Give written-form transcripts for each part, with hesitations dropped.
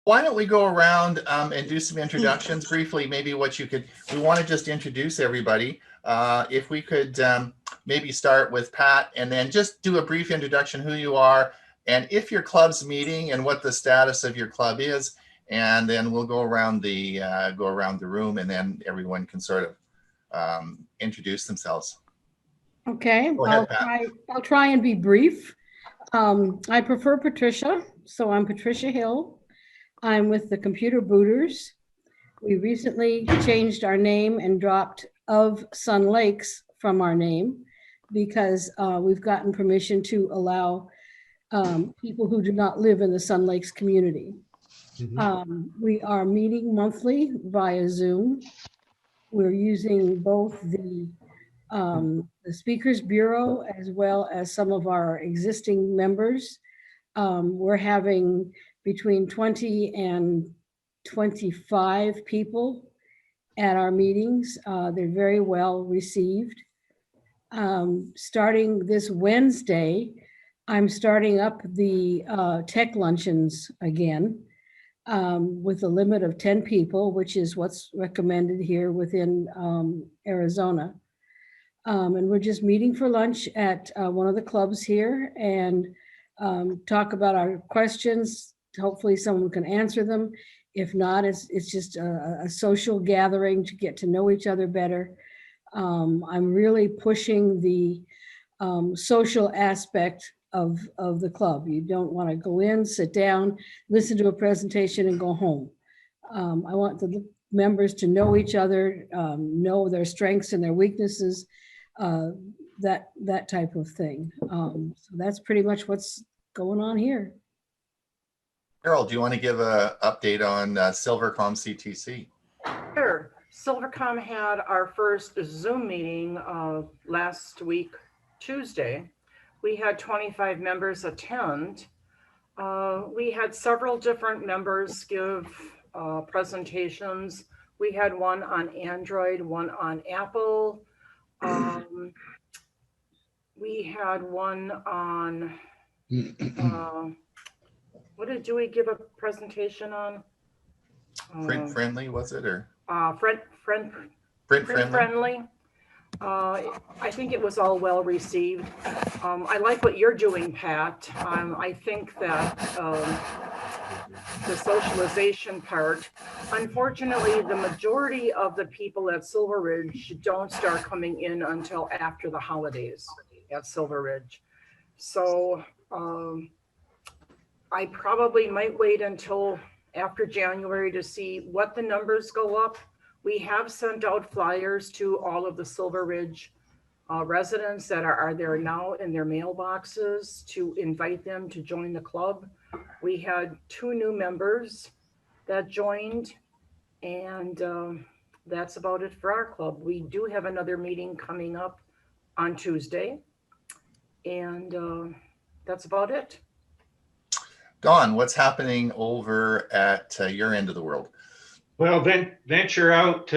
Why don't we go around and do some introductions briefly? Maybe what you could, we want to just introduce everybody. If we could maybe start with Pat and then just do a brief introduction, who you are, and if your club's meeting and what the status of your club is. And then we'll go around the room, and then everyone can sort of introduce themselves. Okay, Go ahead, I'll try and be brief. I prefer Patricia, so I'm Patricia Hill. I'm with the Computer Booters. We recently changed our name and dropped of Sun Lakes from our name because we've gotten permission to allow people who do not live in the Sun Lakes community. We are meeting monthly via Zoom. We're using both the Speakers Bureau as well as some of our existing members. We're having between 20 and 25 people at our meetings. They're very well received. Starting this Wednesday, I'm starting up the tech luncheons again with a limit of 10 people, which is what's recommended here within Arizona. And we're just meeting for lunch at one of the clubs here and talk about our questions. Hopefully someone can answer them. If not, it's just a social gathering to get to know each other better. I'm really pushing the social aspect of the club. You don't want to go in, sit down, listen to a presentation and go home. I want the members to know each other, know their strengths and their weaknesses, that type of thing. So that's pretty much what's going on here. Carol, do you want to give an update on Silvercom CTC? Sure. Silvercom had our first Zoom meeting last week, Tuesday. We had 25 members attend. We had several different members give presentations. We had one on Android, one on Apple. We had one on, what did Dewey give a presentation on? Print friendly, was it, or? Print friendly. I think it was all well received. I like what you're doing, Pat. I think that the socialization part, unfortunately, the majority of the people at Silver Ridge don't start coming in until after the holidays at Silver Ridge. So I probably might wait until after January to see what the numbers go up. We have sent out flyers to all of the Silver Ridge residents that are there now in their mailboxes to invite them to join the club. We had 2 new members that joined, and that's about it for our club. We do have another meeting coming up on Tuesday, and that's about it. Don, what's happening over at your end of the world? Well, venture out.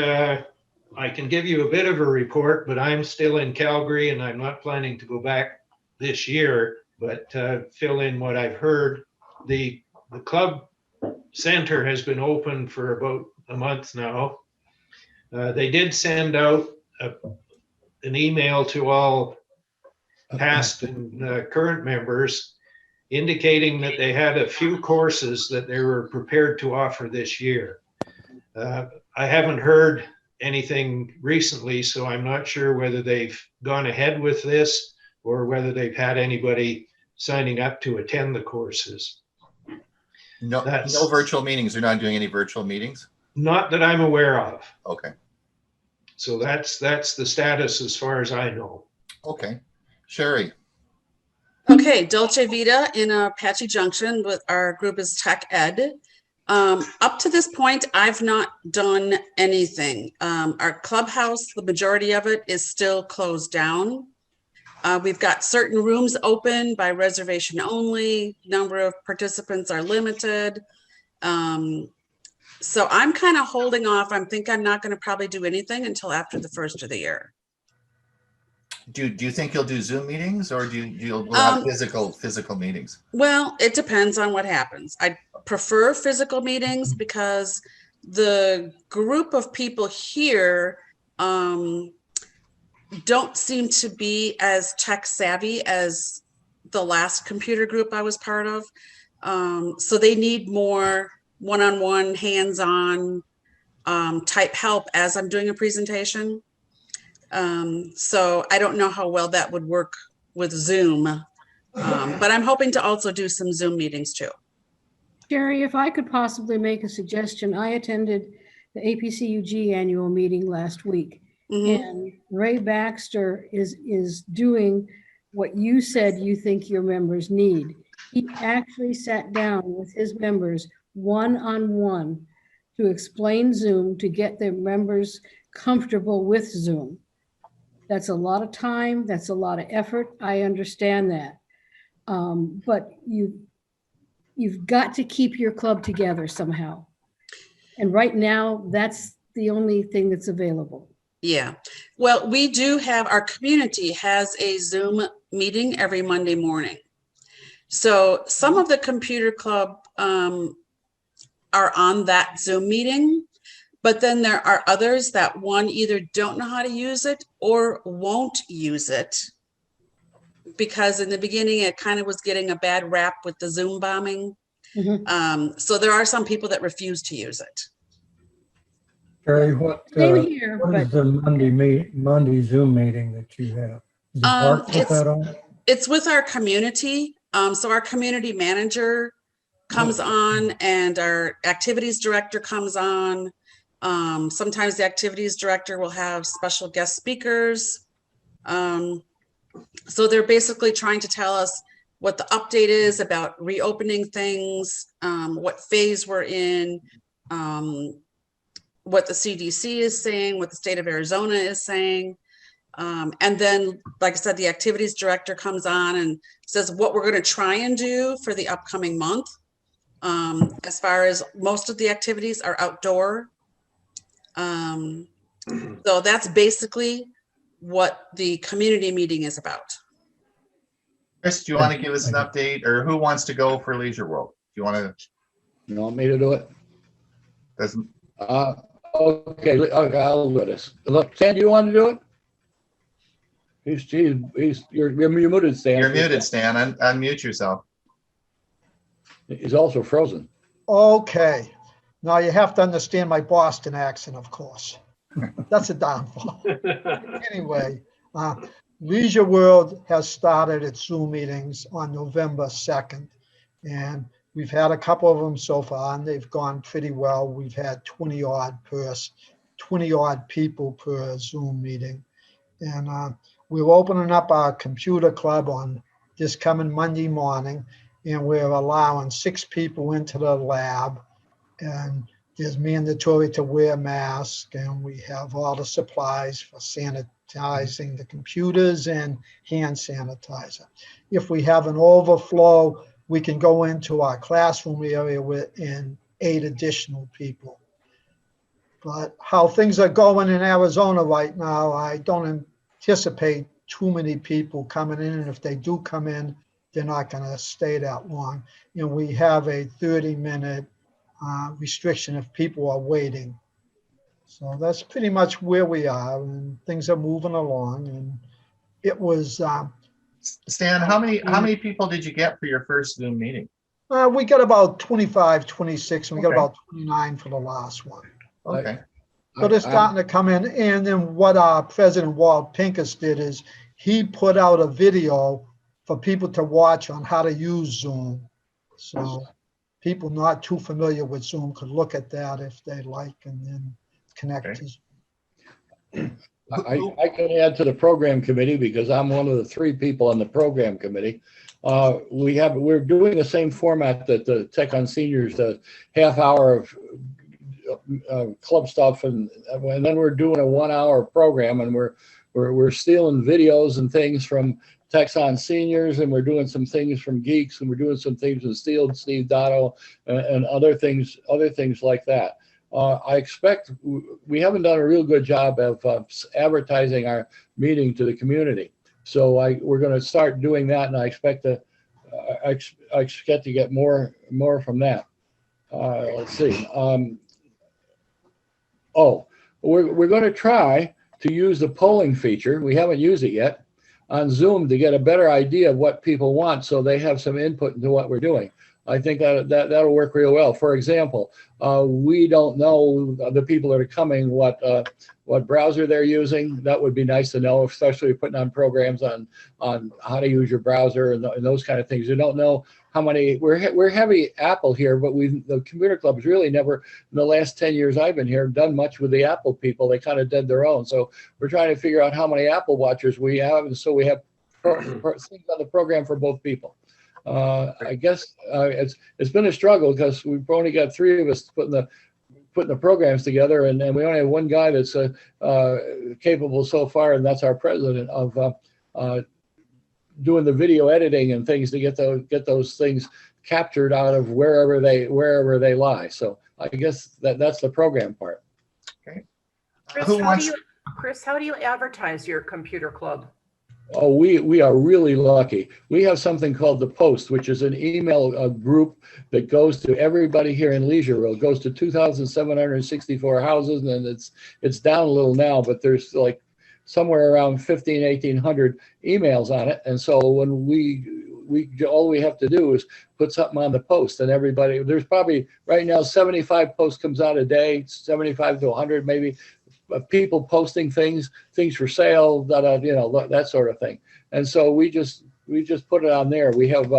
I can give you a bit of a report, but I'm still in Calgary and I'm not planning to go back this year, but fill in what I've heard. The club center has been open for about a month now. They did send out an email to all past and current members indicating that they had a few courses that they were prepared to offer this year. I haven't heard anything recently, so I'm not sure whether they've gone ahead with this or whether they've had anybody signing up to attend the courses. No virtual meetings. They're not doing any virtual meetings? Not that I'm aware of. Okay. So that's the status as far as I know. Okay. Sherry. Okay, Dolce Vita in Apache Junction, with our group is Tech Ed. Up to this point, I've not done anything. Our clubhouse, the majority of it is still closed down. We've got certain rooms open by reservation only. Number of participants are limited. So I'm kind of holding off. I think I'm not going to probably do anything until after the first of the year. Do you think you'll do Zoom meetings, or you'll have physical meetings? Well, it depends on what happens. I prefer physical meetings because the group of people here don't seem to be as tech savvy as the last computer group I was part of. So they need more one-on-one, hands-on type help as I'm doing a presentation. So I don't know how well that would work with Zoom. But I'm hoping to also do some Zoom meetings too. Sherry, if I could possibly make a suggestion, I attended the APCUG annual meeting last week. Mhm. And Ray Baxter is doing what you said you think your members need. He actually sat down with his members one-on-one to explain Zoom, to get their members comfortable with Zoom. That's a lot of time. That's a lot of effort. I understand that. But you've got to keep your club together somehow. And right now, that's the only thing that's available. Yeah. Well, we do have, our community has a Zoom meeting every Monday morning. So some of the computer club are on that Zoom meeting, but then there are others that either don't know how to use it or won't use it, because in the beginning it kind of was getting a bad rap with the Zoom bombing. So there are some people that refuse to use it. Terry, what Same here, is but the Monday Zoom meeting that you have? Does the park put that on? It's with our community. So our community manager comes on and our activities director comes on. Sometimes the activities director will have special guest speakers. So they're basically trying to tell us what the update is about reopening things, what phase we're in, what the CDC is saying, what the state of Arizona is saying. And then, like I said, the activities director comes on and says what we're going to try and do for the upcoming month. As far as most of the activities are outdoor. So that's basically what the community meeting is about. Chris, do you want to give us an update, or who wants to go for Leisure World? Do you want to? You want me to do it? Doesn't. Okay, I'll do this. Look, Stan, do you want to do it? You're muted, Stan. You're muted, Stan. Unmute yourself. He's also frozen. Okay. Now you have to understand my Boston accent, of course. That's a downfall. Anyway, Leisure World has started its Zoom meetings on November 2nd. And we've had a couple of them so far, and they've gone pretty well. We've had 20 odd people per Zoom meeting. And we're opening up our computer club on this coming Monday morning, and we're allowing 6 people into the lab, and there's mandatory to wear masks, and we have all the supplies for sanitizing the computers and hand sanitizer. If we have an overflow, we can go into our classroom area and 8 additional people. But how things are going in Arizona right now, I don't anticipate too many people coming in. And if they do come in, they're not going to stay that long. You know, we have a 30-minute restriction if people are waiting. So that's pretty much where we are, and things are moving along. And it was Stan, how many people did you get for your first Zoom meeting? we got about 25, 26, and we got Okay. about 29 for the last one. Okay. So they're starting to come in. And then what our President Walt Pincus did is he put out a video for people to watch on how to use Zoom. So people not too familiar with Zoom could look at that if they like, and then connect Okay. to I can add to the program committee because I'm one of the 3 people on the program committee. We're doing the same format that the Tech on Seniors, the half hour of club stuff, and then we're doing a 1-hour program, and we're stealing videos and things from Tech on Seniors, and we're doing some things from Geeks, and we're doing some things with Steve Dotto, and other things like that. I expect we haven't done a real good job of advertising our meeting to the community. So we're going to start doing that, and I expect to get more from that. Let's see. We're going to try to use the polling feature. We haven't used it yet on Zoom to get a better idea of what people want, so they have some input into what we're doing. I think that'll work real well. For example, we don't know the people that are coming what browser they're using. That would be nice to know, especially putting on programs on how to use your browser and those kind of things. You don't know how many. We're heavy Apple here, but the computer club has really never, in the last 10 years I've been here, done much with the Apple people. They kind of did their own. So we're trying to figure out how many Apple watchers we have, and so we have things on the program for both people. I guess it's been a struggle because we've only got 3 of us putting the programs together, and we only have one guy that's capable so far, and that's our president of doing the video editing and things to get those things captured out of wherever they lie. So I guess that's the program part. Okay. Chris, how do you advertise your computer club? Oh, we are really lucky. We have something called The Post, which is an email group that goes to everybody here in Leisure. It goes to 2,764 houses, and it's down a little now, but there's like somewhere around 1,800 emails on it. And so when all we have to do is put something on The Post, and everybody, there's probably right now 75 posts comes out a day, 75 to 100 maybe. People posting things for sale, that sort of thing. And so we just put it on there. We have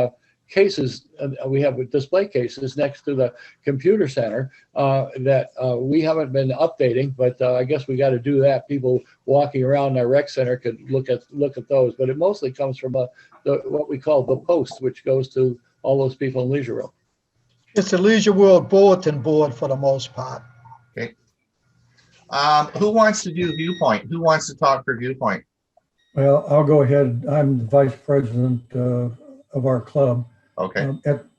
cases, we have display cases next to the computer center that we haven't been updating, but I guess we got to do that. People walking around our rec center could look at those, but it mostly comes from what we call The Post, which goes to all those people in Leisure World. It's a Leisure World bulletin board for the most part. Okay. Who wants to do Viewpoint? Who wants to talk for Viewpoint? Well, I'll go ahead. I'm the vice president of our club. Okay.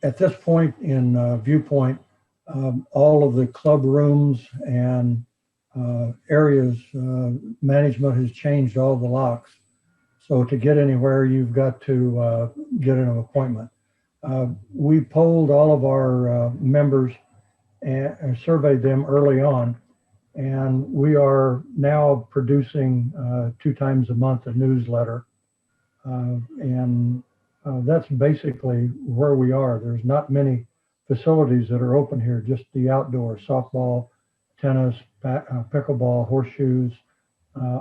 At this point in Viewpoint, all of the club rooms and areas, management has changed all the locks. So to get anywhere, you've got to get an appointment. We polled all of our members and surveyed them early on. And we are now producing 2 times a month a newsletter. And that's basically where we are. There's not many facilities that are open here, just the outdoor softball, tennis, pickleball, horseshoes,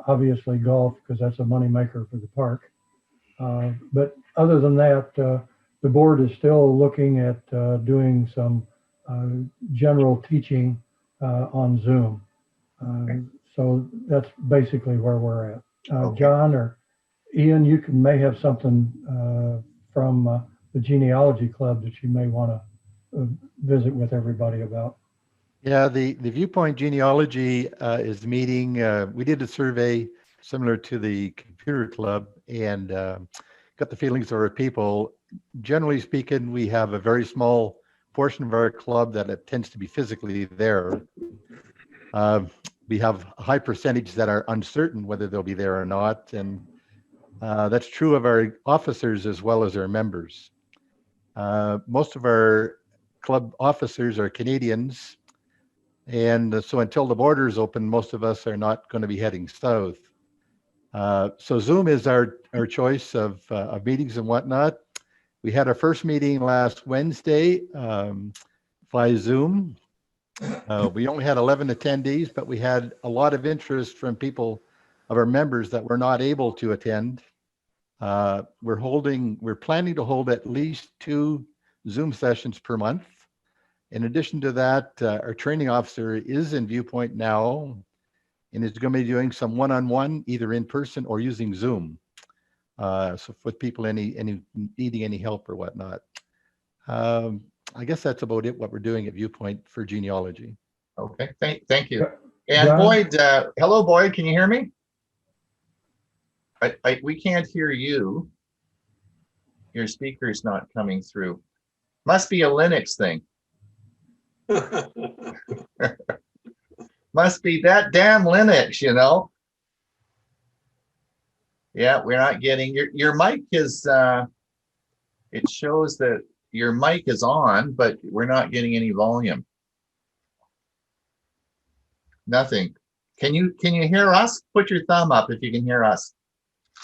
obviously golf, because that's a moneymaker for the park. But other than that, the board is still looking at doing some general teaching on Zoom. So that's basically where we're at. Okay. John or Ian, you may have something from the genealogy club that you may want to visit with everybody about. Yeah, the Viewpoint Genealogy is meeting. We did a survey similar to the computer club and got the feelings of our people. Generally speaking, we have a very small portion of our club that tends to be physically there. We have a high percentage that are uncertain whether they'll be there or not. And that's true of our officers as well as our members. Most of our club officers are Canadians. And so until the borders open, most of us are not going to be heading south. So Zoom is our choice of meetings and whatnot. We had our first meeting last Wednesday via Zoom. We only had 11 attendees, but we had a lot of interest from people of our members that were not able to attend. We're planning to hold at least 2 Zoom sessions per month. In addition to that, our training officer is in Viewpoint now and is going to be doing some one-on-one, either in person or using Zoom. So with people needing any help or whatnot. I guess that's about it, what we're doing at Viewpoint for genealogy. Okay, thank you. And John? Boyd, hello, Boyd, can you hear me? We can't hear you. Your speaker's not coming through. Must be a Linux thing. Must be that damn Linux, Yeah, we're not getting your mic is it shows that your mic is on, but we're not getting any volume. Nothing. Can you hear us? Put your thumb up if you can hear us.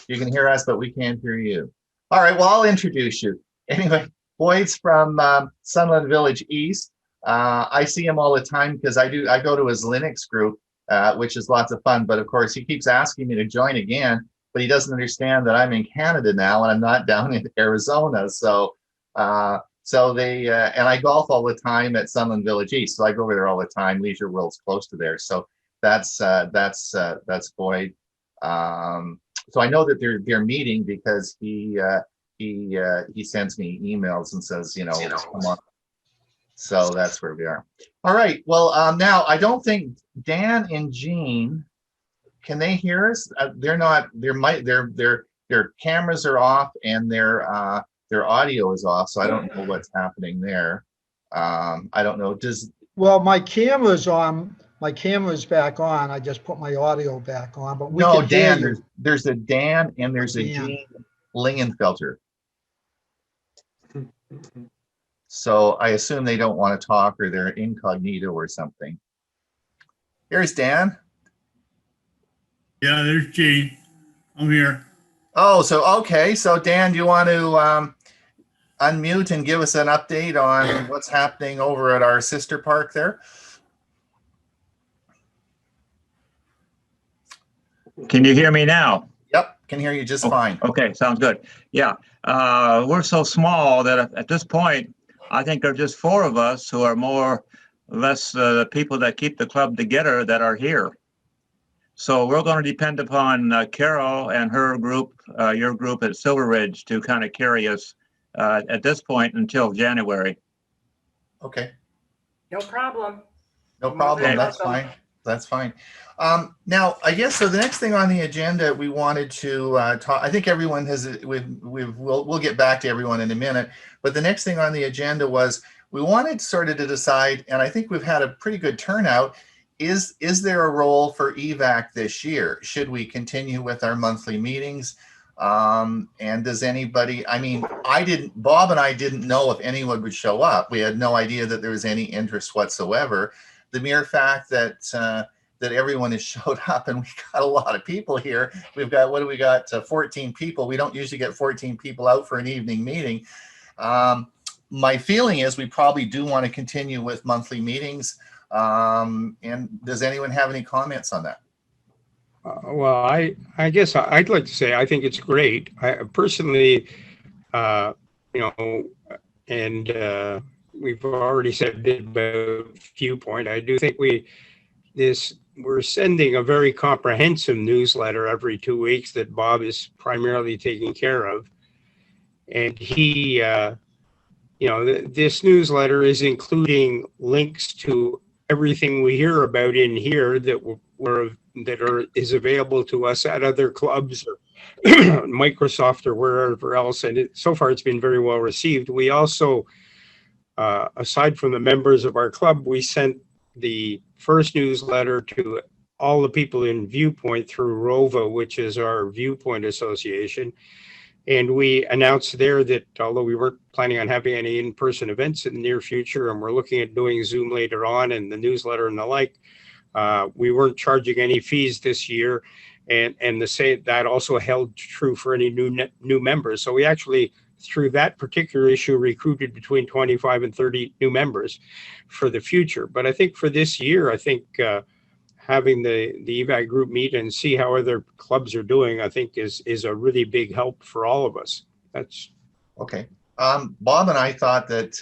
You can hear us, but we can't hear you. All right, well, I'll introduce you. Anyway, Boyd's from Sunland Village East. I see him all the time because I go to his Linux group, which is lots of fun. But of course, he keeps asking me to join again, but he doesn't understand that I'm in Canada now and I'm not down in Arizona. So they and I golf all the time at Sunland Village East. So I go over there all the time. Leisure World's close to there. So that's Boyd. So I know that they're meeting because he sends me emails and says, you know, come on. So that's where we are. All right. Well, now I don't think Dan and Jean, can they hear us? They're not. Their cameras are off and their audio is off. So I don't know what's happening there. I don't know. Well, my camera's on. My camera's back on. I just put my audio back on, but we No, can hear Dan, you. there's a Dan and there's a Dan. Jean Lingenfelter. So I assume they don't want to talk or they're incognito or something. Here's Dan. Yeah, there's Gene. I'm here. Oh, so okay. So Dan, do you want to unmute and give us an update on what's happening over at our sister park there? Can you hear me now? Yep, can hear you just fine. Okay, sounds good. Yeah, we're so small that at this point, I think there are just 4 of us who are more or less the people that keep the club together that are here. So we're going to depend upon Carol and her group, your group at Silver Ridge, to kind of carry us at this point until January. Okay. No problem. No problem. Okay. That's fine. That's fine. Now, I guess so. The next thing on the agenda, we wanted to talk. I think everyone has. We'll get back to everyone in a minute. But the next thing on the agenda was we wanted sort of to decide, and I think we've had a pretty good turnout. Is there a role for EVACC this year? Should we continue with our monthly meetings? And does anybody? I mean, Bob and I didn't know if anyone would show up. We had no idea that there was any interest whatsoever. The mere fact that that everyone has showed up and we got a lot of people here. We've got, what do we got? 14 people. We don't usually get 14 people out for an evening meeting. My feeling is we probably do want to continue with monthly meetings. And does anyone have any comments on that? Well, I guess I'd like to say I think it's great. I personally, you know, and we've already said a bit about viewpoint. I do think we're sending a very comprehensive newsletter every 2 weeks that Bob is primarily taking care of, and he, you know, this newsletter is including links to everything we hear about in here that is available to us at other clubs or Microsoft or wherever else. And so far it's been very well received. We also, aside from the members of our club, we sent the first newsletter to all the people in Viewpoint through ROVA, which is our Viewpoint Association. And we announced there that although we weren't planning on having any in-person events in the near future, and we're looking at doing Zoom later on and the newsletter and the like, we weren't charging any fees this year. And that also held true for any new members. So we actually, through that particular issue, recruited between 25 and 30 new members for the future. But I think for this year, I think having the EVACC group meet and see how other clubs are doing, I think is a really big help for all of us. That's okay. Bob and I thought that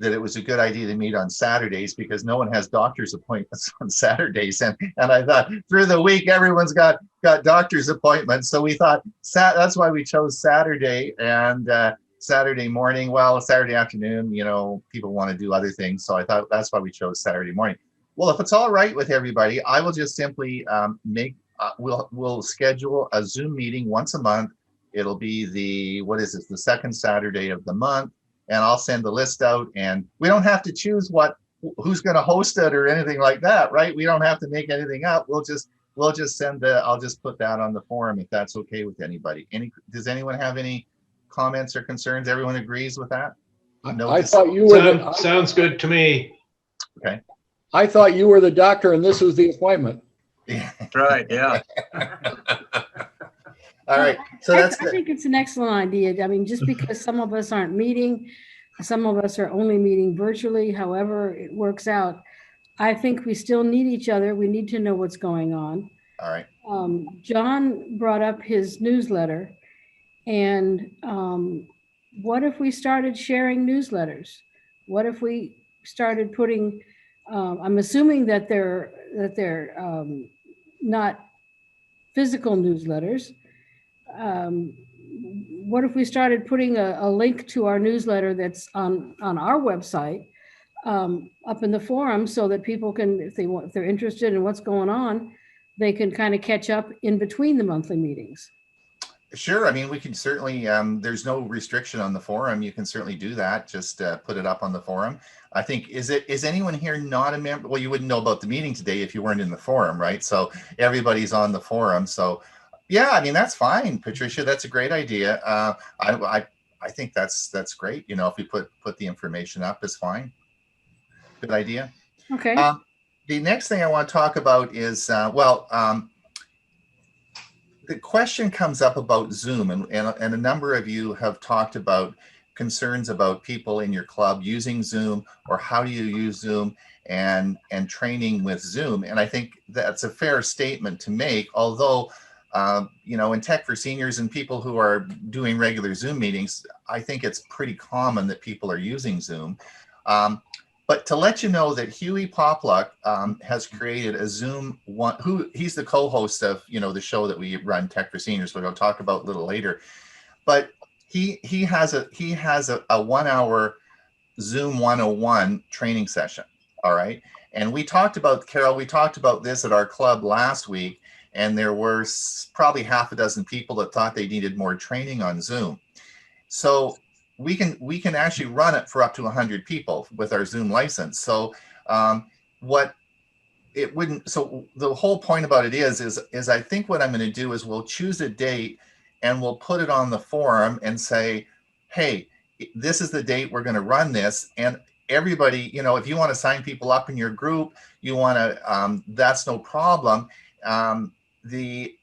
that it was a good idea to meet on Saturdays because no one has doctor's appointments on Saturdays, and I thought through the week everyone's got doctor's appointments, so we thought that's why we chose Saturday. And Saturday morning, well, Saturday afternoon, you know, people want to do other things, so I thought that's why we chose Saturday morning. Well, if it's all right with everybody, I will just simply we'll schedule a Zoom meeting once a month. It'll be the second Saturday of the month, and I'll send the list out. And we don't have to choose who's going to host it or anything like that, right? We don't have to make anything up. We'll we'll just send I'll just put that on the forum if that's okay with anybody. Does anyone have any comments or concerns? Everyone agrees with that? No, I thought you were Sounds good to me. okay. I thought you were the doctor and this was the appointment. Yeah. Right, yeah. All right. So that's I good. think it's an excellent idea. I mean, just because some of us aren't meeting, some of us are only meeting virtually, however it works out. I think we still need each other. We need to know what's going on. All right. John brought up his newsletter, and what if we started sharing newsletters? What if we started putting, I'm assuming that they're not physical newsletters. What if we started putting a link to our newsletter that's on our website up in the forum, so that people can, if they're interested in what's going on, they can kind of catch up in between the monthly meetings. Sure. I mean, we can certainly, there's no restriction on the forum. You can certainly do that. Just put it up on the forum. I think, is anyone here not a member? Well, you wouldn't know about the meeting today if you weren't in the forum, right? So everybody's on the forum. So yeah, I mean, that's fine, Patricia. That's a great idea. I think that's great. You know, if we put the information up, is fine. Good idea. Okay. The next thing I want to talk about is, the question comes up about Zoom, and a number of you have talked about concerns about people in your club using Zoom, or how do you use Zoom, and training with Zoom. And I think that's a fair statement to make, although you know, in Tech for Seniors and people who are doing regular Zoom meetings, I think it's pretty common that people are using Zoom. But to let you know that Huey Popluck has created a Zoom he's the co-host of, you know, the show that we run, Tech for Seniors, which I'll talk about a little later. But he has a 1 hour Zoom 101 training session. All right. And we talked about, Carol, we talked about this at our club last week, and there were probably half a dozen people that thought they needed more training on Zoom. So we can actually run it for up to 100 people with our Zoom license. So so the whole point about it is I think what I'm going to do is we'll choose a date and we'll put it on the forum and say, hey, this is the date we're going to run this. And everybody, you know, if you want to sign people up in your group, you want to, that's no problem.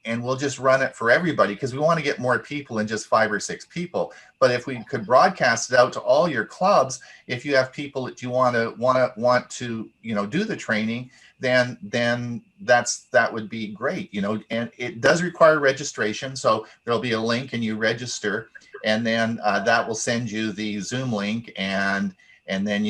And we'll just run it for everybody, because we want to get more people than just 5 or 6 people. But if we could broadcast it out to all your clubs, if you have people that you want to you know, do the training, then that would be great, you know. And it does require registration, so there'll be a link and you register, and then that will send you the Zoom link, and then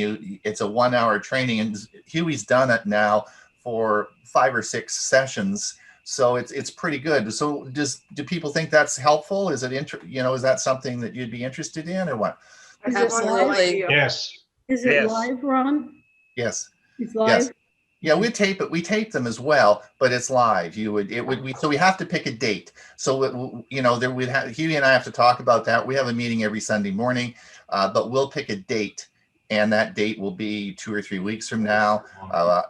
it's a 1 hour training. And Huey's done it now for 5 or 6 sessions. So it's pretty good. So do people think that's helpful? Is it is that something that you'd be interested in, or what? Absolutely. Yes. Is it Yes. live, Ron? Yes. It's live? Yes. Yeah, we tape it. We tape them as well, but it's live. So we have to pick a date. So you know, Huey and I have to talk about that. We have a meeting every Sunday morning, but we'll pick a date. And that date will be 2 or 3 weeks from now.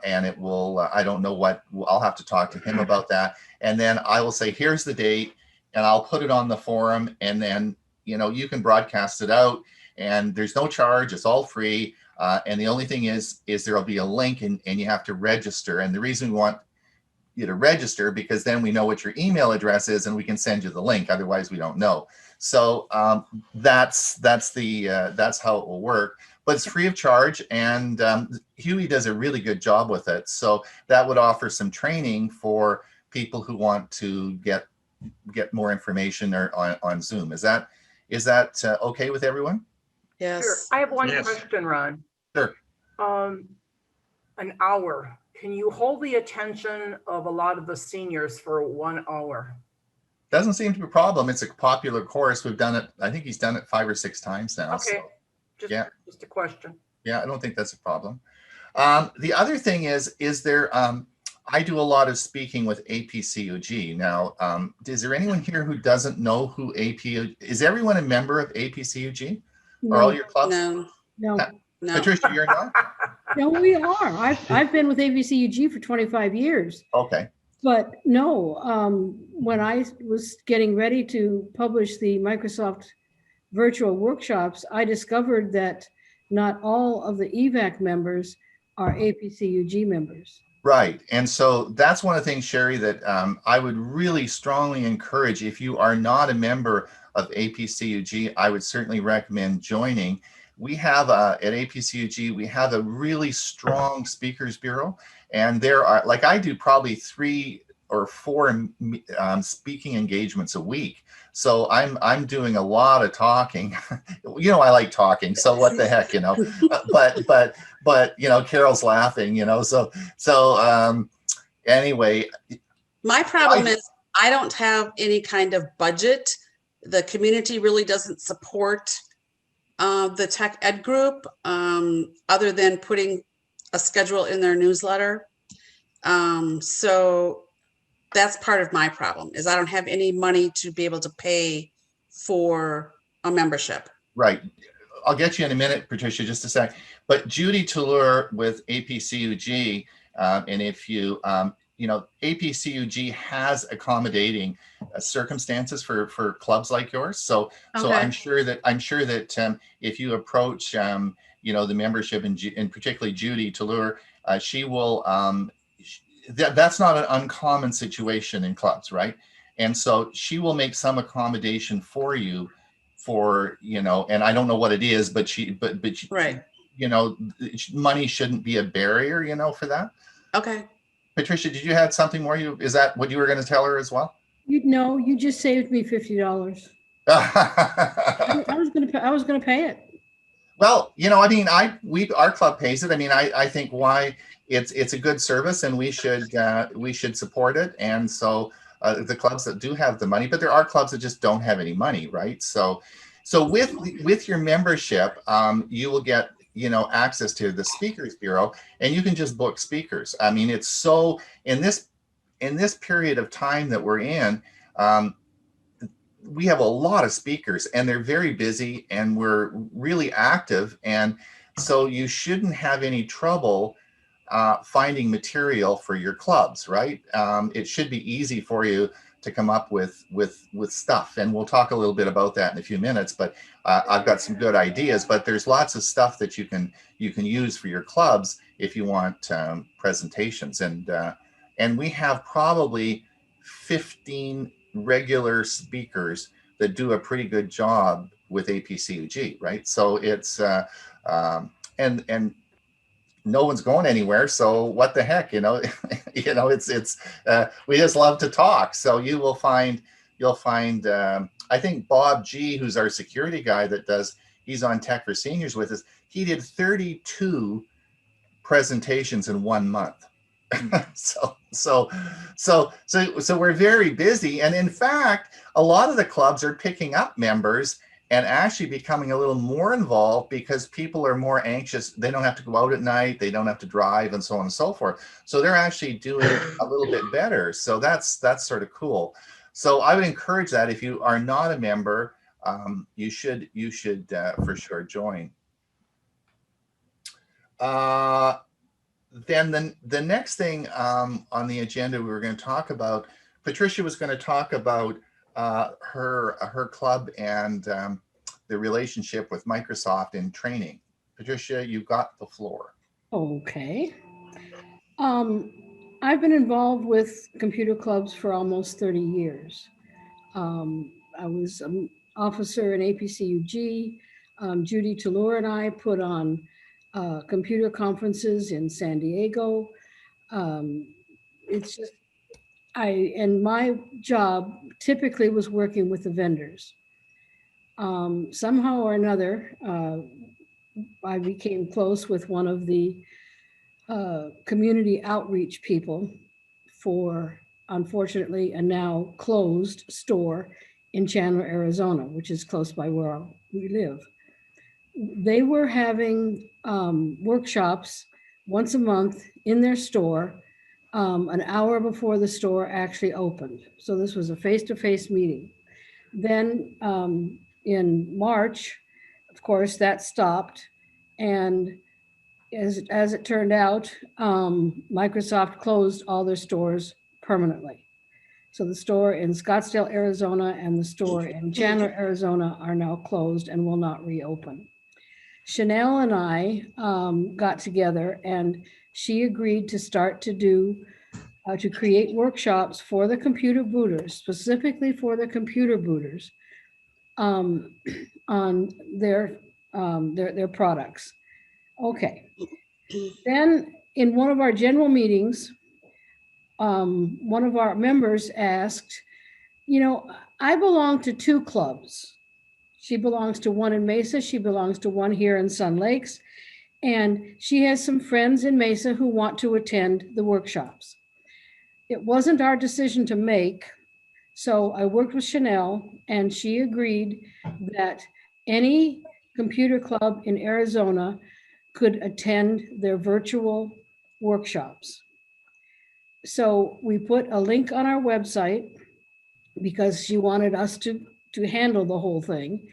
And it will, I don't know what, I'll have to talk to him about that. And then I will say, here's the date, and I'll put it on the forum. And then, you know, you can broadcast it out, and there's no charge. It's all free. And the only thing is there'll be a link, and you have to register. And the reason we want you to register, because then we know what your email address is and we can send you the link. Otherwise we don't know. So that's how it will work. But it's free of charge, and Huey does a really good job with it. So that would offer some training for people who want to get more information on Zoom. Is that okay with everyone? Yes. Sure. I have one Yes. question, Ron. Sure. An hour. Can you hold the attention of a lot of the seniors for 1 hour? Doesn't seem to be a problem. It's a popular course. We've done it. I think he's done it 5 or 6 times now. Okay. So, Just a question. yeah, I don't think that's a problem. The other thing is there, I do a lot of speaking with APCUG. Now, is there anyone here who doesn't know who is everyone a member of APCUG? Are all your clubs? No, No, no. Patricia, you're not? no, we are. I've been with ABCUG for 25 years. Okay. But no, when I was getting ready to publish the Microsoft virtual workshops, I discovered that not all of the EVAC members are APCUG members. Right. And so that's one of the things, Sherry, that I would really strongly encourage. If you are not a member of APCUG, I would certainly recommend joining. We have at APCUG, we have a really strong speakers bureau, and there are, like, I do probably 3 or 4 speaking engagements a week. So I'm doing a lot of talking. You know, I like talking, so what the heck, you know. But you know, Carol's laughing, you know. So anyway, My problem is I don't have any kind of budget. The community really doesn't support the tech ed group, other than putting a schedule in their newsletter. So that's part of my problem, is I don't have any money to be able to pay for a membership. right. I'll get you in a minute, Patricia, just a sec. But Judy Toulour with APCUG, and if you, you know, APCUG has accommodating circumstances for clubs like yours. So Okay. I'm sure that if you approach, you know, the membership and particularly Judy Toulour, she will. That's not an uncommon situation in clubs, right? And so she will make some accommodation for you, for, you know, and I don't know what it is, but she, Right. you know, money shouldn't be a barrier, you know, for that. Okay. Patricia, did you have something more? Is that what you were going to tell her as well? You know, you just saved me $50. I was gonna pay it. Well, you know, I mean, our club pays it. I mean, I think why it's a good service, and we should support it. And so the clubs that do have the money, but there are clubs that just don't have any money, right? So with your membership, you will get, you know, access to the speakers bureau, and you can just book speakers. I mean, it's so in this period of time that we're in. We have a lot of speakers, and they're very busy, and we're really active, and so you shouldn't have any trouble finding material for your clubs, right? It should be easy for you to come up with stuff, and we'll talk a little bit about that in a few minutes. But I've got some good ideas. But there's lots of stuff that you can use for your clubs if you want presentations, and we have probably 15 regular speakers that do a pretty good job with APCUG, right? So it's and no one's going anywhere, so what the heck, you know. You know, it's we just love to talk. So you'll find I think Bob G, who's our security guy he's on Tech for Seniors with us, he did 32 presentations in 1 month. So we're very busy, and in fact, a lot of the clubs are picking up members and actually becoming a little more involved because people are more anxious. They don't have to go out at night, they don't have to drive, and so on and so forth. So they're actually doing a little bit better. So that's sort of cool. So I would encourage that. If you are not a member, you should for sure join. Then the next thing on the agenda we were going to talk about, Patricia was going to talk about her club and the relationship with Microsoft in training. Patricia, you've got the floor. Okay. I've been involved with computer clubs for almost 30 years. I was an officer in APCUG. Judy Toulour and I put on computer conferences in San Diego. It's just, and my job typically was working with the vendors. Somehow or another, I became close with one of the community outreach people for, unfortunately, a now closed store in Chandler, Arizona, which is close by where we live. They were having workshops once a month in their store, an hour before the store actually opened. So this was a face-to-face meeting. Then in March, of course, that stopped. And as it turned out, Microsoft closed all their stores permanently. So the store in Scottsdale, Arizona, and the store in Chandler, Arizona are now closed and will not reopen. Chanel and I got together, and she agreed to start to do, to create workshops for the computer booters, specifically for the computer booters, on their products. Okay. Then in one of our general meetings, one of our members asked, you know, I belong to 2 clubs. She belongs to one in Mesa. She belongs to one here in Sun Lakes. And she has some friends in Mesa who want to attend the workshops. It wasn't our decision to make. So I worked with Chanel, and she agreed that any computer club in Arizona could attend their virtual workshops. So we put a link on our website because she wanted us to handle the whole thing.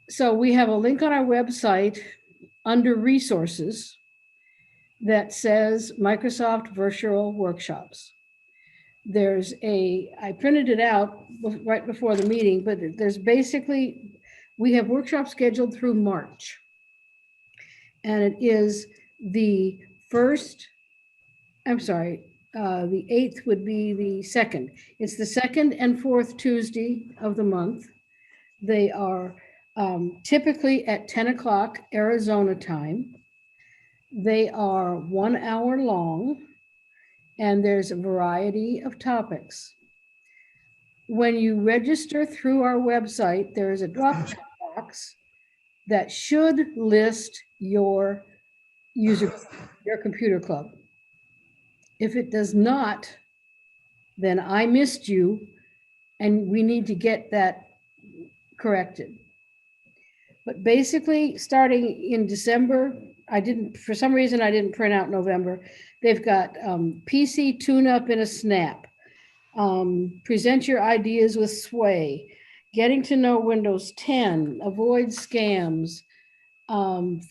So we have a link on our website under resources that says Microsoft Virtual Workshops. I printed it out right before the meeting, but there's basically, we have workshops scheduled through March. And it is the 8th would be the 2nd. It's the 2nd and 4th Tuesday of the month. They are typically at 10 o'clock Arizona time. They are 1 hour long, and there's a variety of topics. When you register through our website, there is a drop-down box that should list your computer club. If it does not, then I missed you, and we need to get that corrected. But basically, starting in December, for some reason, I didn't print out November. They've got PC tune-up in a snap, present your ideas with Sway, getting to know Windows 10, avoid scams,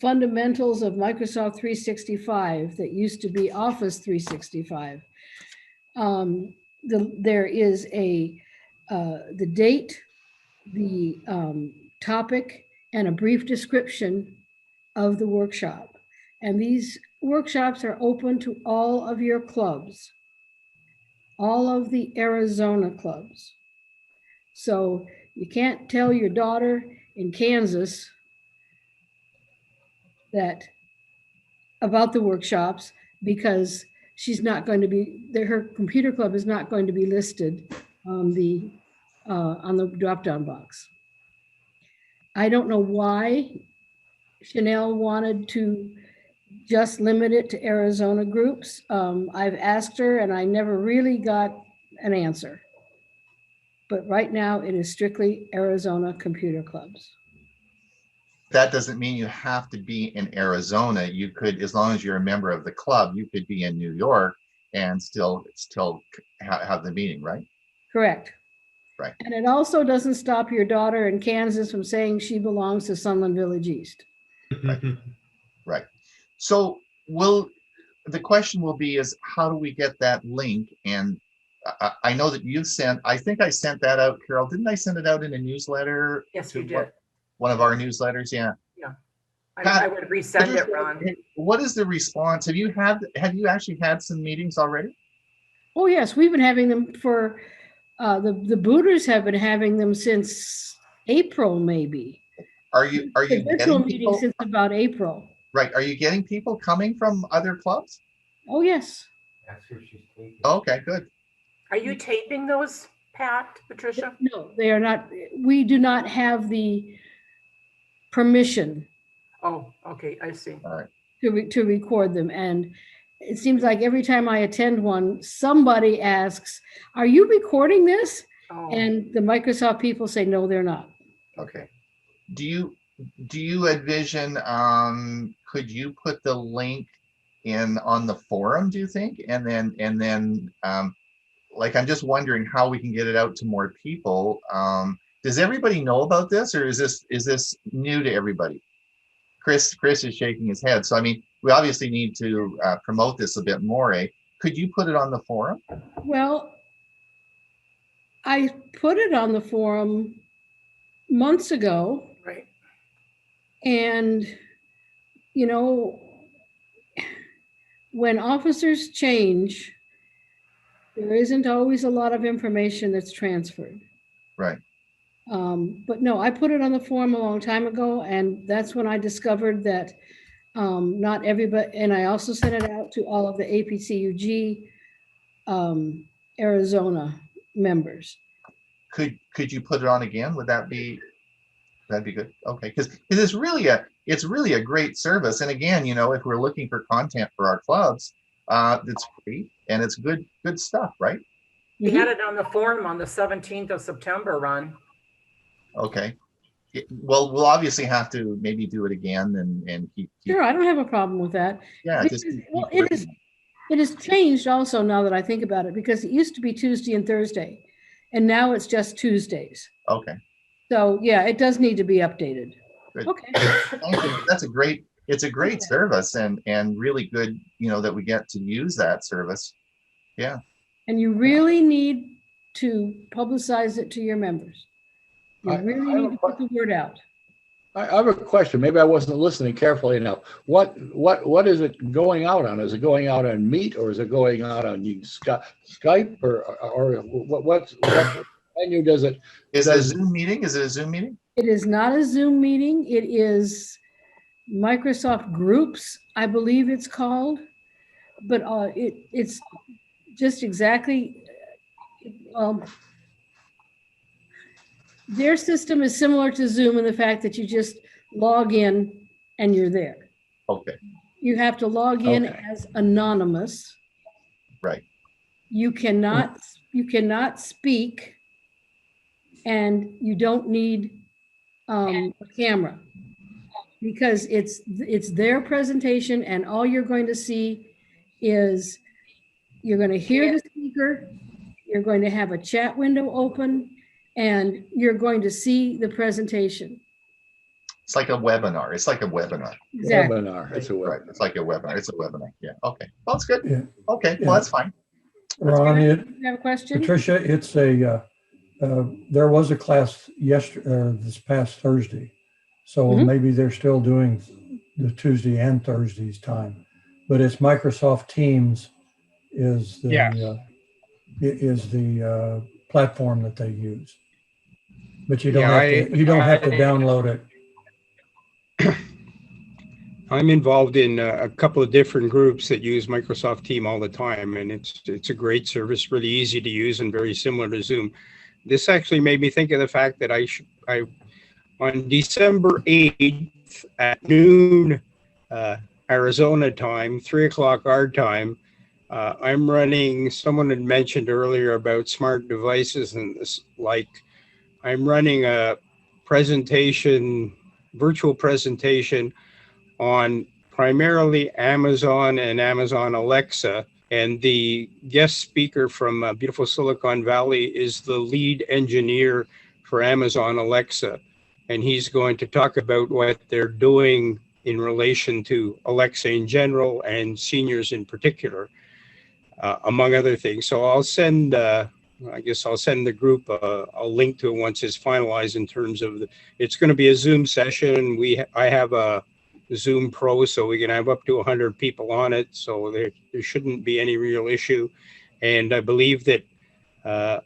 fundamentals of Microsoft 365 that used to be Office 365. There is the date, the topic, and a brief description of the workshop. And these workshops are open to all of your clubs, all of the Arizona clubs. So you can't tell your daughter in Kansas about the workshops, because she's not going to be, her computer club is not going to be listed on the drop-down box. I don't know why Chanel wanted to just limit it to Arizona groups. I've asked her and I never really got an answer. But right now it is strictly Arizona computer clubs. That doesn't mean you have to be in Arizona. You could, as long as you're a member of the club, you could be in New York and still have the meeting, right? Correct. Right. And it also doesn't stop your daughter in Kansas from saying she belongs to Sunland Village East. Right. So the question will be is, how do we get that link? And I know that you sent, I think I sent that out, Carol. Didn't I send it out in a newsletter? Yes, you did. One of our newsletters, yeah. Yeah. I would resend it, Ron. What is the response? Have you actually had some meetings already? Oh, yes, we've been having them for, the booters have been having them since April, maybe. Are you virtual getting meeting people? Since about April. Right. Are you getting people coming from other clubs? Oh, yes. That's who she's taking. Okay, good. Are you taping those, Pat, Patricia? No, they are not. We do not have the permission. Oh, okay, I see. All right. To record them. And it seems like every time I attend one, somebody asks, are you recording this? Oh. And the Microsoft people say, no, they're not. Okay. Do you envision, could you put the link on the forum, do you think? And then like, I'm just wondering how we can get it out to more people. Does everybody know about this, or is this new to everybody? Chris is shaking his head. So, I mean, we obviously need to promote this a bit more. could you put it on the forum? Well, I put it on the forum months ago, Right. and, you know, when officers change, there isn't always a lot of information that's transferred. Right. But no, I put it on the forum a long time ago, and that's when I discovered that not everybody, and I also sent it out to all of the APCUG Arizona members. Could you put it on again? Would that'd be good? Okay, because it's really a great service. And again, you know, if we're looking for content for our clubs, it's free and it's good stuff, right? We had it on the forum on the 17th of September, Ron. Okay. Well, we'll obviously have to maybe do it again and keep. Sure, I don't have a problem with that. Yeah, Because, well, it has changed also now that I think about it, because it used to be Tuesday and Thursday, and now it's just Tuesdays. Okay. So yeah, it does need to be updated. Good. Okay. Thank you. It's a great service and really good, you know, that we get to use that service. Yeah. And you really need to publicize it to your members. You really need to put the word out. I have a question. Maybe I wasn't listening carefully enough. What is it going out on? Is it going out on Meet, or is it going out on Skype, or what menu does it? Is it a Zoom meeting? Is it a Zoom meeting? It is not a Zoom meeting. It is Microsoft Groups, I believe it's called, but it's just exactly. Their system is similar to Zoom in the fact that you just log in and you're there. Okay. You have to log in as anonymous. Right. You cannot speak, and you don't need a camera, because it's their presentation, and all you're going to see is you're going to hear the speaker, you're going to have a chat window open, and you're going to see the presentation. It's like a webinar. Exactly. Webinar. It's a webinar. Right. It's like a webinar. It's a webinar. Yeah. Okay. Well, that's good. Yeah. Okay. Yeah. Well, that's fine. Ron, You have a question? Patricia, it's there was a class this past Thursday. So maybe they're still doing the Tuesday and Thursday's time, but it's Microsoft Teams is the platform that they use. But you don't have to download it. I'm involved in a couple of different groups that use Microsoft Teams all the time, and it's a great service, really easy to use and very similar to Zoom. This actually made me think of the fact that on December 8th at noon Arizona time, 3 o'clock our time, I'm running, someone had mentioned earlier about smart devices and this, like, I'm running a virtual presentation on primarily Amazon and Amazon Alexa. And the guest speaker from beautiful Silicon Valley is the lead engineer for Amazon Alexa. And he's going to talk about what they're doing in relation to Alexa in general and seniors in particular, among other things. So I'll send, I'll send the group a link to it once it's finalized in terms of it's going to be a Zoom session. I have a Zoom Pro, so we can have up to 100 people on it. So there shouldn't be any real issue. And I believe that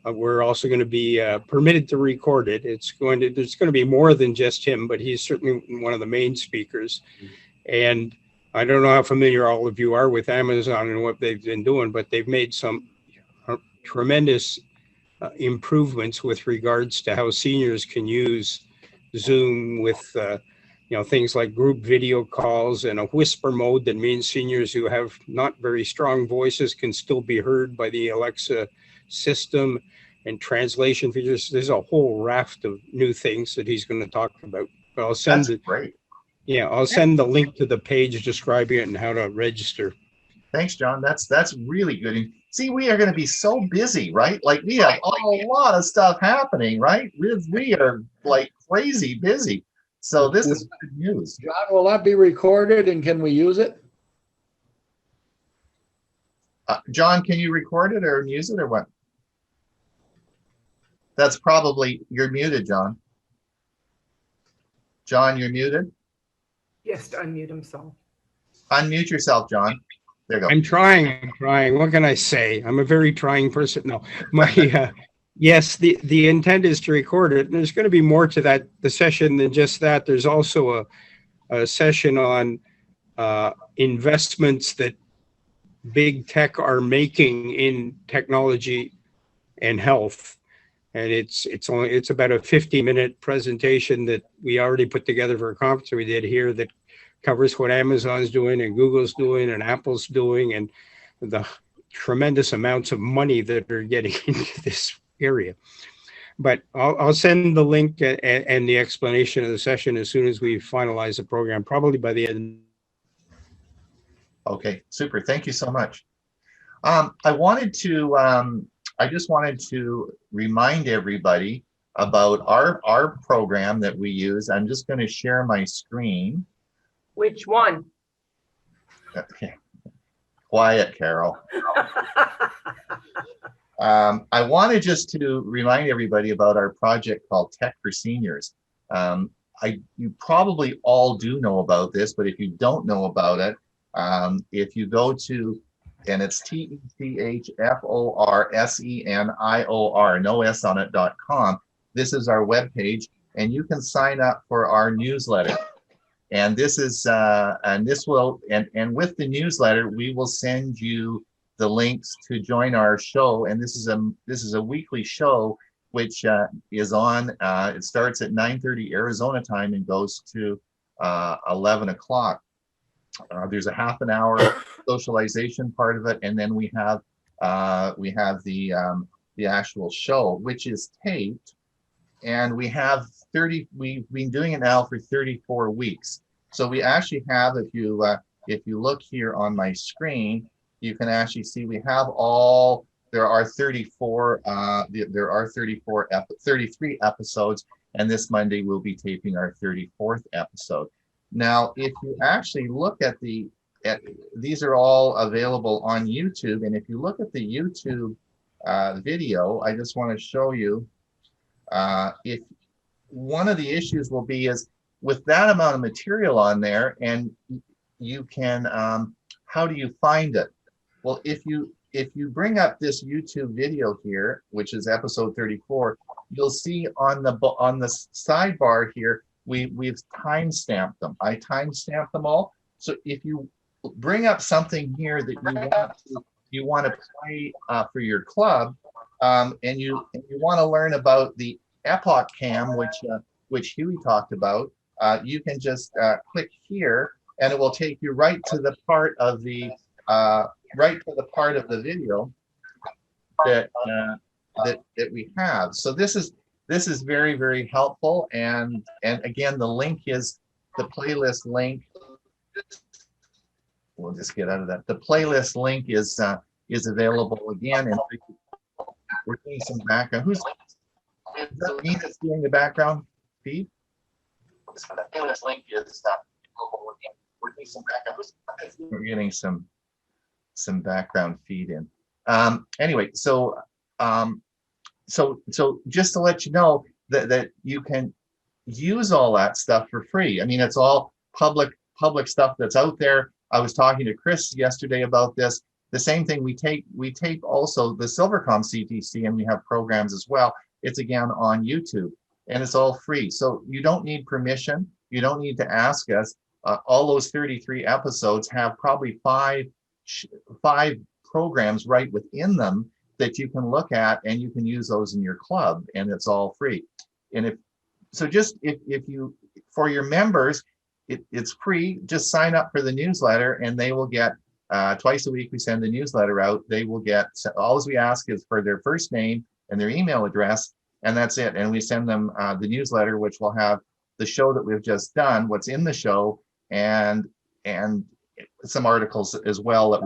we're also going to be permitted to record it. There's going to be more than just him, but he's certainly one of the main speakers. And I don't know how familiar all of you are with Amazon and what they've been doing, but they've made some tremendous improvements with regards to how seniors can use Zoom with things like group video calls and a whisper mode that means seniors who have not very strong voices can still be heard by the Alexa system, and translation features. There's a whole raft of new things that he's going to talk about. But I'll send great. Yeah, I'll send the link to the page describing it and how to register. Thanks, John. That's really good. And see, we are going to be so busy, right? Like we have a lot of stuff happening, right? We are like crazy busy. So this is good news. John, will that be recorded and can we use it? John, can you record it or use it or what? That's probably, you're muted, John. John, you're muted. Yes, to unmute himself. Unmute yourself, John. There you go. I'm trying. What can I say? I'm a very trying person. No, yes, the intent is to record it. And there's going to be more to that, the session than just that. There's also a session on investments that big tech are making in technology and health. And it's about a 50-minute presentation that we already put together for a conference we did here that covers what Amazon's doing and Google's doing and Apple's doing and the tremendous amounts of money that are getting into this area. But I'll send the link and the explanation of the session as soon as we finalize the program, probably by the end. Okay, super. Thank you so much. I just wanted to remind everybody about our program that we use. I'm just going to share my screen. Which one? Okay. Quiet, Carol. I wanted just to remind everybody about our project called Tech for Seniors. You probably all do know about this, but if you don't know about it, if you go to, and it's TECHFORSENIOR, no S on it.com. This is our webpage, and you can sign up for our newsletter. And this is, and with the newsletter, we will send you the links to join our show. And this is a weekly show, which is on, it starts at 9:30 Arizona time and goes to 11 o'clock. There's a half an hour socialization part of it, and then we have the actual show, which is taped, and we've been doing it now for 34 weeks. So we actually have, if you look here on my screen, you can actually see we have there are 33 episodes, and this Monday we'll be taping our 34th episode. Now, if you actually look at these are all available on YouTube, and if you look at the YouTube video, I just want to show you, if one of the issues will be is with that amount of material on there, and you can, how do you find it? Well, if you bring up this YouTube video here, which is episode 34, you'll see on the sidebar here, we've time-stamped them. I time-stamped them all. So if you bring up something here that you want to play for your club, and you want to learn about the Epoch Cam, which Huey talked about, you can just click here, and it will take you right to the part of the video that we have. So this is very, very helpful, and again, the link is the playlist link. We'll just get out of that. The playlist link is available again, and we're doing some background. Is that me that's doing the background feed? The playlist link is available again. We're doing some background. We're getting some background feed in. Anyway, so just to let you know that you can use all that stuff for free. I mean, it's all public stuff that's out there. I was talking to Chris yesterday about this. The same thing, we tape also the Silvercom CTC, and we have programs as well. It's again on YouTube, and it's all free. So you don't need permission. You don't need to ask us. All those 33 episodes have probably five programs right within them that you can look at, and you can use those in your club, and it's all free. And if you, for your members, it's free. Just sign up for the newsletter, and they will get twice a week we send the newsletter out. They will get, all we ask is for their first name and their email address, and that's it. And we send them the newsletter, which will have the show that we've just done, what's in the show, and some articles as well that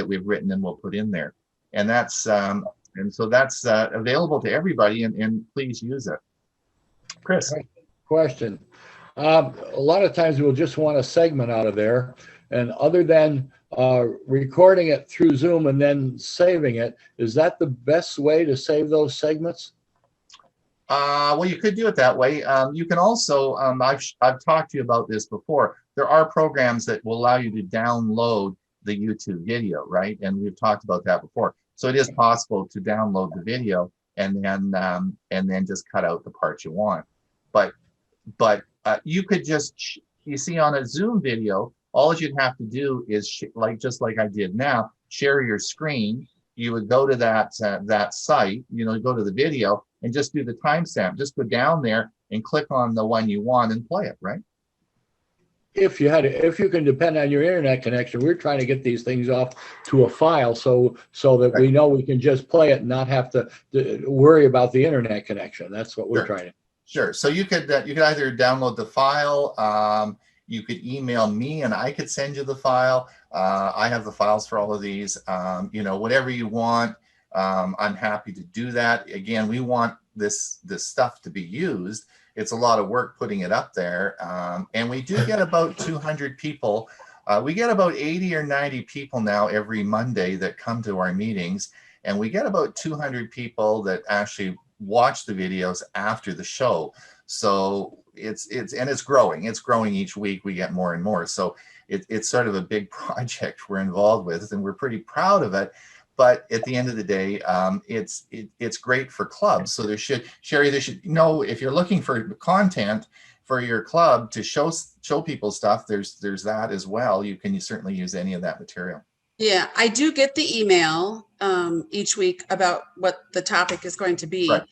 we've written and we'll put in there. And that's available to everybody, and please use it. Chris. Question. A lot of times we'll just want a segment out of there, and other than recording it through Zoom and then saving it. Is that the best way to save those segments? Well, you could do it that way. You can also, I've talked to you about this before. There are programs that will allow you to download the YouTube video, right? And we've talked about that before. So it is possible to download the video and then just cut out the parts you want. But you could just, you see, on a Zoom video, all you'd have to do is just like I did now, share your screen. You would go to that site, go to the video and just do the timestamp. Just go down there and click on the one you want and play it, right? If you can depend on your internet connection, we're trying to get these things off to a file so that we know we can just play it and not have to worry about the internet connection. That's what we're trying to. Sure. So you could either download the file, you could email me and I could send you the file. I have the files for all of these. Whatever you want, I'm happy to do that. Again, we want this stuff to be used. It's a lot of work putting it up there. And we do get about 200 people. We get about 80 or 90 people now every Monday that come to our meetings. And we get about 200 people that actually watch the videos after the show. So it's growing. It's growing each week. We get more and more. So it's sort of a big project we're involved with, and we're pretty proud of it. But at the end of the day, it's great for clubs. So there should if you're looking for content for your club to show people stuff, there's that as well. You certainly use any of that material. Yeah, I do get the email each week about what the topic is going to be. Right.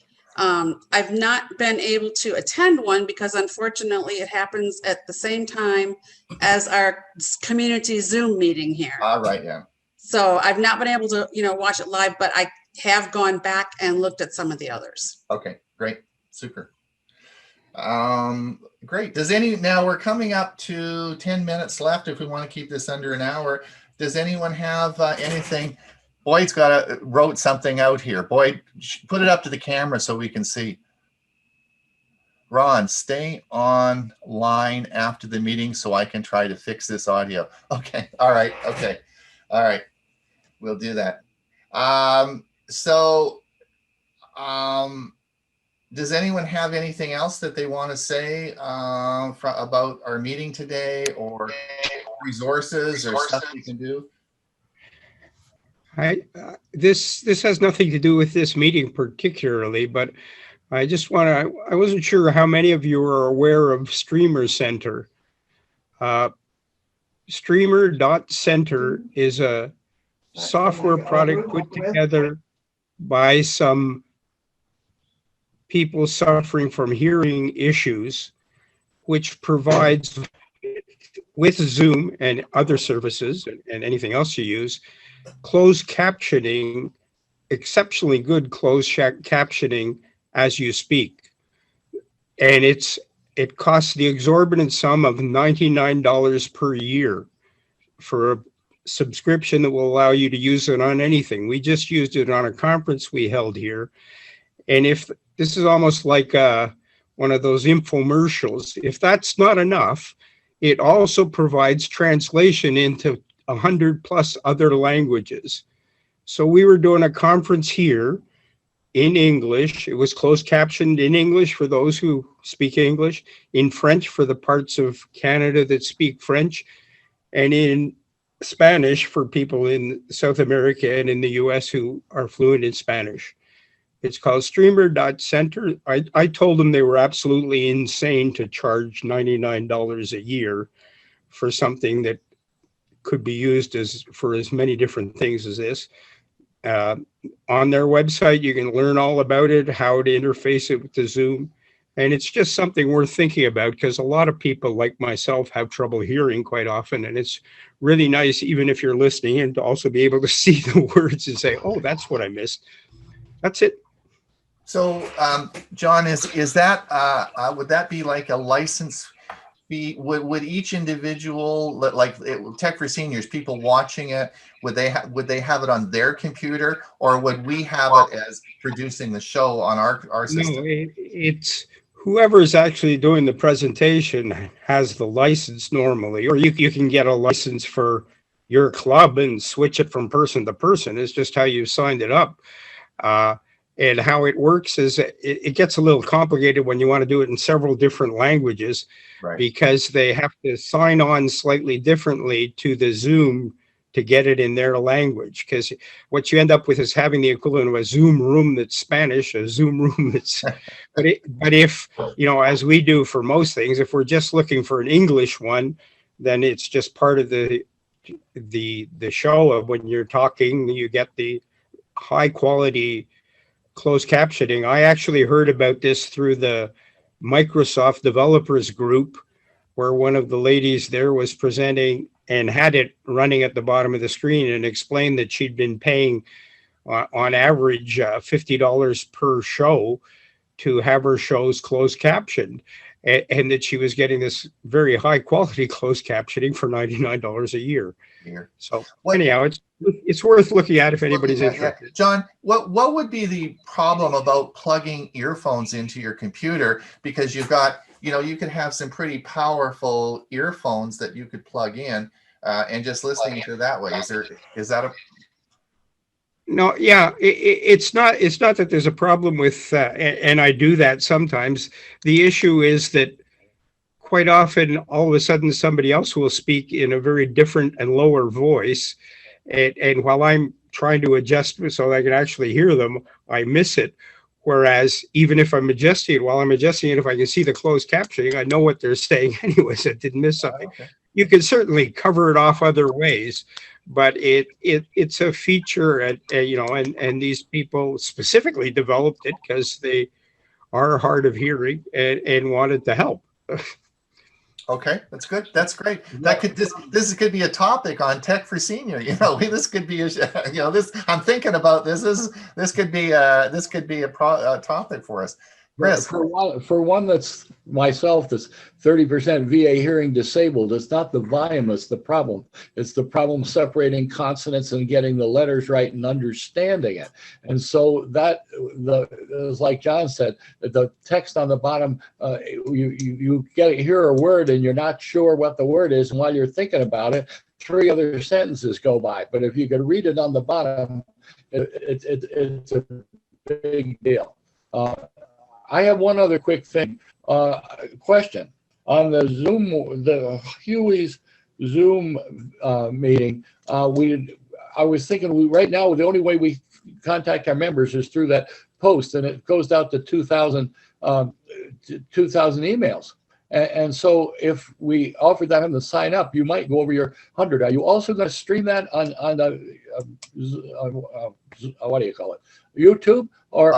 I've not been able to attend one because unfortunately it happens at the same time as our community Zoom meeting here. Right, yeah. So I've not been able to, watch it live, but I have gone back and looked at some of the others. Okay, great, super. Great. Now we're coming up to 10 minutes left if we want to keep this under an hour. Does anyone have anything? Boyd's wrote something out here. Boyd, put it up to the camera so we can see. Ron, stay online after the meeting so I can try to fix this audio. Okay. All right. Okay. All right. We'll do that. Does anyone have anything else that they want to say about our meeting today, or resources or stuff we can do? This has nothing to do with this meeting particularly, but I wasn't sure how many of you are aware of Streamer Center. Streamer.center is a software product put together by some people suffering from hearing issues, which provides, with Zoom and other services and anything else you use, closed captioning, exceptionally good closed captioning as you speak. And it costs the exorbitant sum of $99 per year for a subscription that will allow you to use it on anything. We just used it on a conference we held here. And if this is almost like one of those infomercials, if that's not enough, it also provides translation into 100+ other languages. So we were doing a conference here in English. It was closed captioned in English for those who speak English, in French for the parts of Canada that speak French, and in Spanish for people in South America and in the US who are fluent in Spanish. It's called streamer.center. I told them they were absolutely insane to charge $99 a year for something that could be used for as many different things as this. On their website, you can learn all about it, how to interface it with the Zoom. And it's just something worth thinking about because a lot of people like myself have trouble hearing quite often. And it's really nice, even if you're listening in, to also be able to see the words and say, oh, that's what I missed. That's it. So, John, is that would that be like a license fee? Would each individual, like Tech for Seniors, people watching it, would they have it on their computer, or would we have it as producing the show on our system? No, it's whoever is actually doing the presentation has the license normally, or you can get a license for your club and switch it from person to person. It's just how you signed it up. And how it works is it gets a little complicated when you want to do it in several different languages, Right. because they have to sign on slightly differently to the Zoom to get it in their language. Because what you end up with is having the equivalent of a Zoom room that's Spanish, a Zoom room that's, but if, you know, as we do for most things, if we're just looking for an English one, then it's just part of the show of when you're talking, you get the high quality closed captioning. I actually heard about this through the Microsoft developers group, where one of the ladies there was presenting and had it running at the bottom of the screen and explained that she'd been paying on average $50 per show to have her shows closed captioned, and that she was getting this very high quality closed captioning for $99 a year. So anyhow, it's worth looking at if anybody's interested. Yeah. John, what would be the problem about plugging earphones into your computer? Because you've got, you know, you could have some pretty powerful earphones that you could plug in and just listening to that way. Is that a No, yeah, it's not that there's a problem with, and I do that sometimes. The issue is that quite often, all of a sudden, somebody else will speak in a very different and lower voice. And while I'm trying to adjust so I can actually hear them, I miss it. Whereas even if I'm adjusting it, while I'm adjusting it, if I can see the closed captioning, I know what they're saying anyways. I didn't miss something. Okay. You can certainly cover it off other ways, but it's a feature, and these people specifically developed it because they are hard of hearing and wanted to help. Okay, that's good. That's great. This could be a topic on Tech for Senior. You know, this could be this. I'm thinking about this. This could be a topic for us. Chris. For one that's myself, that's 30% VA hearing disabled, it's not the volume that's the problem. It's the problem separating consonants and getting the letters right and understanding it. And so it's like John said, the text on the bottom, you hear a word and you're not sure what the word is, and while you're thinking about it, 3 other sentences go by. But if you could read it on the bottom, it's a big deal. I have one other quick thing. Question on the Zoom, the Huey's Zoom meeting. I was thinking right now the only way we contact our members is through that post, and it goes out to 2,000 emails. And so if we offered that on the sign up, you might go over your 100. Are you also going to stream that on the what do you call it, YouTube or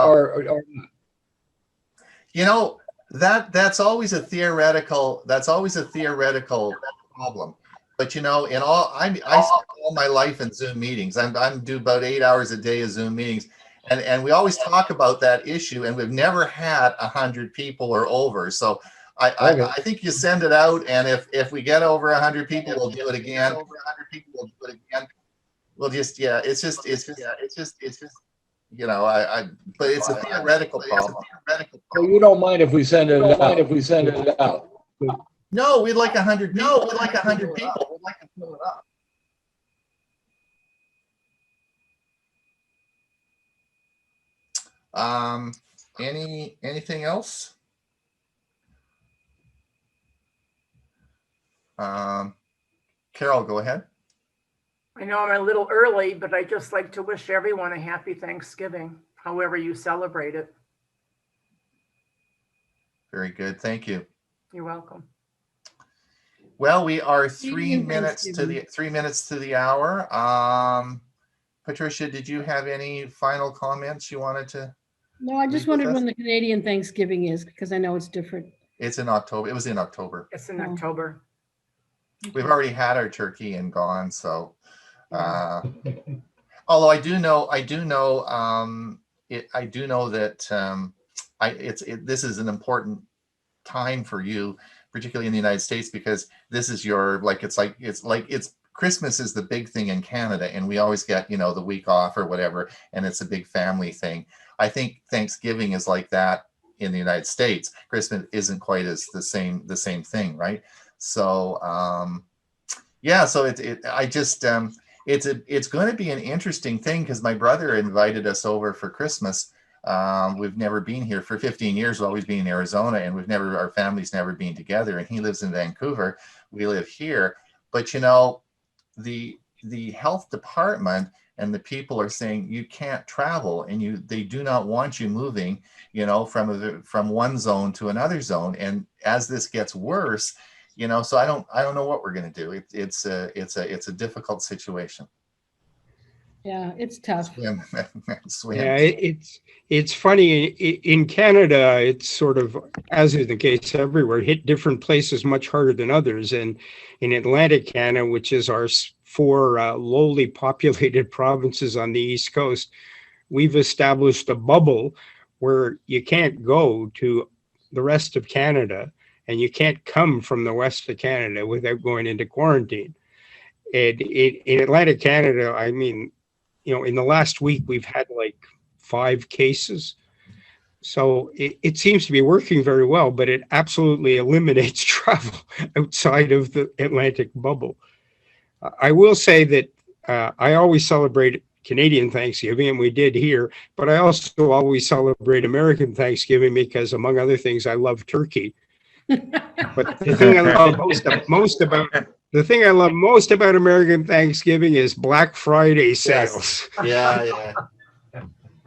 You know, that's always a theoretical problem. But you know, I spend all my life in Zoom meetings. I'm do about 8 hours a day of Zoom meetings, and we always talk about that issue, and we've never had 100 people or over. So I think you send it out, and if we get over 100 people, we'll do it again. We'll just it's just you know, but it's a theoretical problem. So you don't mind if we send it out? No, we'd like 100 people. No, we'd like 100 people. We'd like to fill it up. Anything else? Carol, go ahead. I know I'm a little early, but I just like to wish everyone a happy Thanksgiving, however you celebrate it. Very good. Thank you. You're welcome. Well, we are 3 minutes to the hour. Patricia, did you have any final comments you wanted to? No, I just wondered when the Canadian Thanksgiving is, because I know it's different. It's in October. It was in October. It's in October. We've already had our turkey and gone, so. Although I do know that this is an important time for you, particularly in the United States, because this is your it's Christmas is the big thing in Canada, and we always get, you know, the week off or whatever, and it's a big family thing. I think Thanksgiving is like that in the United States. Christmas isn't quite as the same thing, right? So Yeah, so I just it's going to be an interesting thing because my brother invited us over for Christmas. We've never been here for 15 years. We've always been in Arizona, and our family's never been together. And he lives in Vancouver. We live here, but the health department and the people are saying you can't travel, and they do not want you moving, from one zone to another zone. And as this gets worse, so I don't know what we're going to do. It's a difficult situation. Yeah, it's tough. Swim. Swim. Yeah, it's funny. In Canada, it's sort of, as is the case everywhere, hit different places much harder than others. And in Atlantic Canada, which is our four lowly populated provinces on the East Coast, we've established a bubble where you can't go to the rest of Canada and you can't come from the west of Canada without going into quarantine. And in Atlantic Canada, I mean, in the last week, we've had like 5 cases. So it seems to be working very well, but it absolutely eliminates travel outside of the Atlantic bubble. I will say that I always celebrate Canadian Thanksgiving, and we did here, but I also always celebrate American Thanksgiving because, among other things, I love turkey. But the thing I love most about American Thanksgiving is Black Friday sales. Yes. Yeah.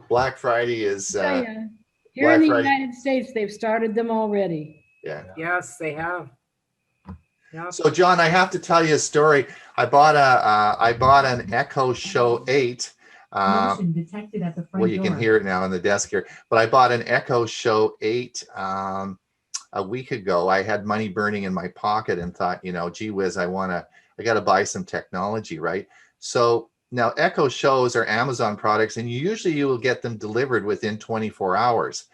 Black Friday is Yeah. Here Black in the Friday. United States, they've started them already. Yeah. Yes, they have. Yeah. So John, I have to tell you a story. I bought an Echo Show 8. Motion detected at the front Well, you can door. hear it now in the desk here. But I bought an Echo Show 8 a week ago. I had money burning in my pocket and thought, gee whiz, I got to buy some technology, right? So now Echo Shows are Amazon products, and you will get them delivered within 24 hours.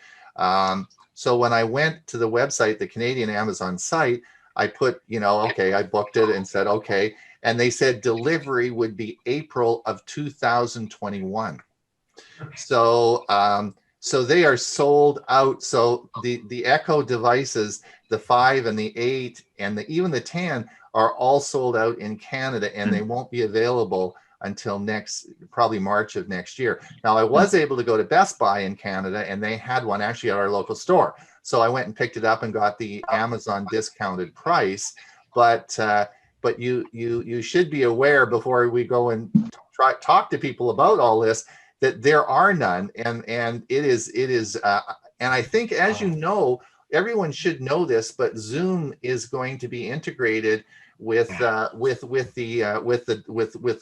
So when I went to the website, the Canadian Amazon site, I put, okay, I booked it and said, okay. And they said delivery would be April of 2021. So they are sold out. So the Echo devices, the 5 and the 8 and even the 10 are all sold out in Canada, and they won't be available until probably March of next year. Now, I was able to go to Best Buy in Canada, and they had one actually at our local store. So I went and picked it up and got the Amazon discounted price. But you should be aware before we go and talk to people about all this, that there are none, and it is and I think, as everyone should know this, but Zoom is going to be integrated with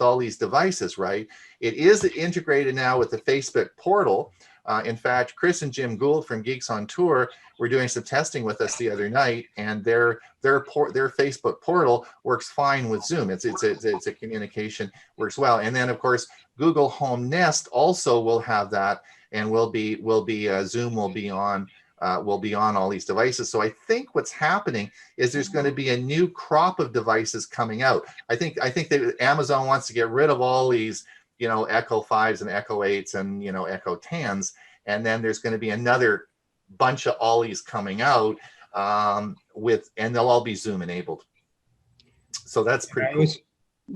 all these devices, right? It is integrated now with the Facebook portal. In fact, Chris and Jim Gould from Geeks on Tour were doing some testing with us the other night, and their Facebook portal works fine with Zoom. It's a communication, works well. And then of course Google Home Nest also will have that, and Zoom will be on all these devices. So I think what's happening is there's going to be a new crop of devices coming out. I think that Amazon wants to get rid of all these, Echo 5s and Echo 8s and, Echo 10s. And then there's going to be another bunch of Ollies coming out and they'll all be Zoom enabled. So that's pretty cool.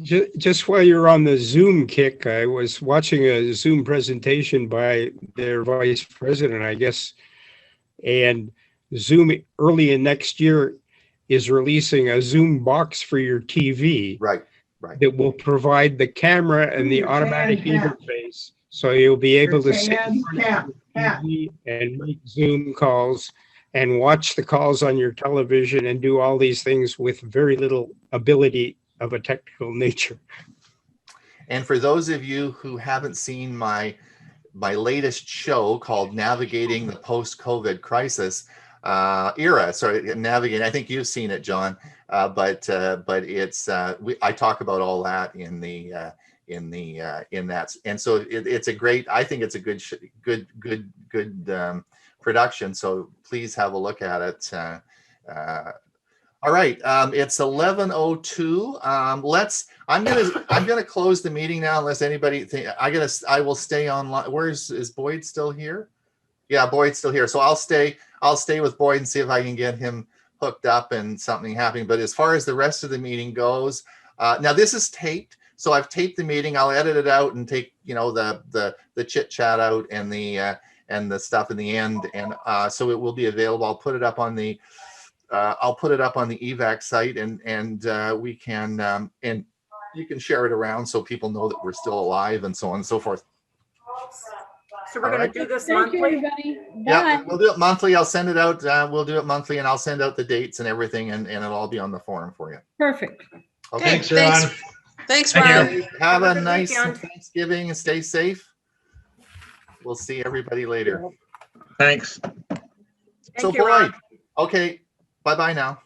Just while you're on the Zoom kick, I was watching a Zoom presentation by their vice president, I guess, and Zoom early in next year is releasing a Zoom box for your TV. Right. That will provide the camera and the automatic interface, so you'll be able to sit in front of your TV and make Zoom calls and watch the calls on your television and do all these things with very little ability of a technical nature. And for those of you who haven't seen my latest show called Navigating the Post-COVID Crisis Era, navigating, I think you've seen it, John, but it's I talk about all that in that, and so it's a great, I think it's a good production. So please have a look at it. All right, it's 11:02. I'm gonna close the meeting now, unless anybody I will stay online. Is Boyd still here? Yeah, Boyd's still here. So I'll stay with Boyd and see if I can get him hooked up and something happening. But as far as the rest of the meeting goes, Now this is taped, so I've taped the meeting. I'll edit it out and take, you know, the chit chat out and the stuff in the end, and so it will be available. I'll put it up on the EVACC site, and we can and you can share it around so people know that we're still alive and so on and so forth. So we're gonna Alright. do this Thank you, monthly? everybody. Yeah, Bye. we'll do it monthly. I'll send it out. We'll do it monthly, and I'll send out the dates and everything, and it'll all be on the forum for you. Perfect. Okay. Thanks, Thanks. Ron. Thanks, Thank you. Ron. Have Have a a good nice weekend. Thanksgiving and stay safe. We'll see everybody later. Thanks. So Thank you, Ron. Boyd, okay, bye-bye now.